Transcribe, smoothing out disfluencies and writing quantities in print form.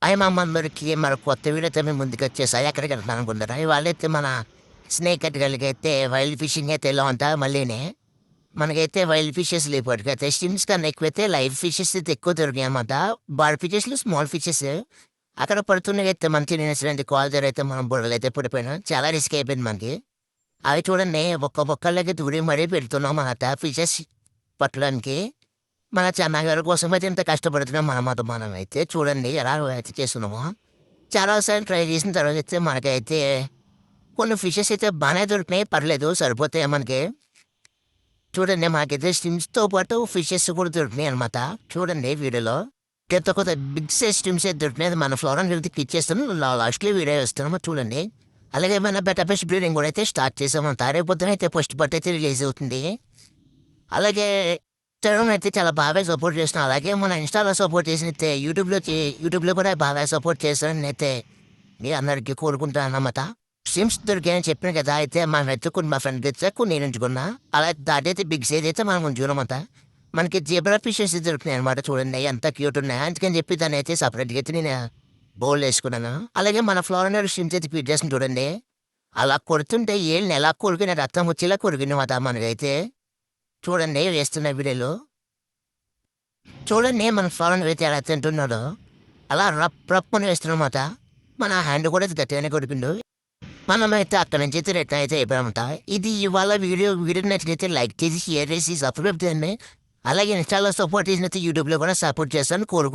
అయి మా అందరికి మన కొత్త వీడియోతో మేము ముందుకొచ్చేసాయి. ఎక్కడికి వెళ్తున్నాను అనుకుంటారా? ఇవాళైతే మన స్నేక్ కట్టగలిగైతే వైల్డ్ ఫిషింగ్ అయితే ఎలా ఉంటా మళ్ళీనే. మనకైతే వైల్డ్ ఫిషెస్ లేకపోతే స్టిమ్స్ కన్నా ఎక్కువైతే లైవ్ ఫిషెస్ అయితే ఎక్కువ దొరికాయి అనమాట. బాడ్ ఫిషెస్లు స్మాల్ ఫిషెస్ అక్కడ పడుతున్నాయితే మంచి నేను కాల్ దగ్గర అయితే మనం బుర్రలు అయితే పడిపోయినా చాలా రిస్క్ అయిపోయింది మనకి. అవి చూడండి ఒక్కళ్ళకి దూరి మరీ పెడుతున్నాం అన్నమాట ఫిషెస్ పట్టడానికి. మన చెన్నగారి కోసం అయితే ఇంత కష్టపడుతున్నాం మనం అయితే చూడండి ఎలా అయితే చేస్తున్నామో. చాలాసార్లు ట్రై చేసిన తర్వాత అయితే మనకైతే కొన్ని ఫిషెస్ అయితే బాగానే దొరికినాయి, పర్లేదు సరిపోతాయి మనకి. చూడండి మాకైతే స్టిమ్స్తో పాటు ఫిషెస్ కూడా దొరికినాయి అనమాట. చూడండి వీడియోలో కొత్త బిగ్ సైజ్ స్టిమ్స్ అయితే దొరికినాయి. మన ఫ్లోరన్ వెళ్తే క్లిక్ చేస్తాను, లాస్ట్లో వీడియో వేస్తున్నాము చూడండి. అలాగే మన బెటర్ ఫిష్ బ్రీడింగ్ కూడా అయితే స్టార్ట్ చేసామంట. రేపొద్దున అయితే ఫస్ట్ బట్ అయితే రిలీజ్ అవుతుంది. అలాగే ఇన్స్టాగ్రామ్ అయితే చాలా బాగా సపోర్ట్ చేస్తున్నాం. అలాగే మన ఇన్స్టాలో సపోర్ట్ చేసినైతే యూట్యూబ్లో కూడా బాగా సపోర్ట్ చేస్తానని అయితే మీ అందరికీ కోరుకుంటాను అన్నమాట. స్ట్రీమ్స్ దొరికాయని చెప్పిన కదా, అయితే మనం ఎత్తుకుని మా ఫ్రెండ్ తెచ్చా కొన్ని నేను ఉంచుకున్నా. అలా దాటైతే బిగ్ సైజ్ అయితే మనం ఉంచుకున్నమాట. మనకి జీబ్రా ఫిషెస్ దొరికినాయి అనమాట. చూడండి ఎంత క్యూట్ ఉన్నాయి. అందుకని చెప్పి దాన్ని అయితే సపరేట్గా అయితే నేను బౌల్ వేసుకున్నాను. అలాగే మన ఫ్లోరనర్ స్ట్రీమ్స్ అయితే ఫీడ్ చేసిన చూడండి. అలా కొడుతుంటే ఏళ్ళని ఎలా కొరికిన రక్తం వచ్చేలా కొరికినమాట మనకైతే. చూడండి వేస్తున్న వీడియోలో చూడండి మన ఫ్లోరన్ అయితే ఎలా తింటున్నాడో అలా రప్పని వేస్తున్నమాట. మన హ్యాండ్ కూడా గట్టిగానే కొడుకుండు. మనమైతే అక్కడి నుంచి అయితే రిటర్న్ అయితే అయిపోయామంట. ఇది ఇవాళ వీడియో నచ్చినైతే లైక్ చేసి షేర్ చేసి సబ్స్క్రైబ్ చేయండి. అలాగే ఇన్స్టాలో సపోర్ట్ చేసినైతే యూట్యూబ్లో కూడా సపోర్ట్ చేస్తాను కోరుకు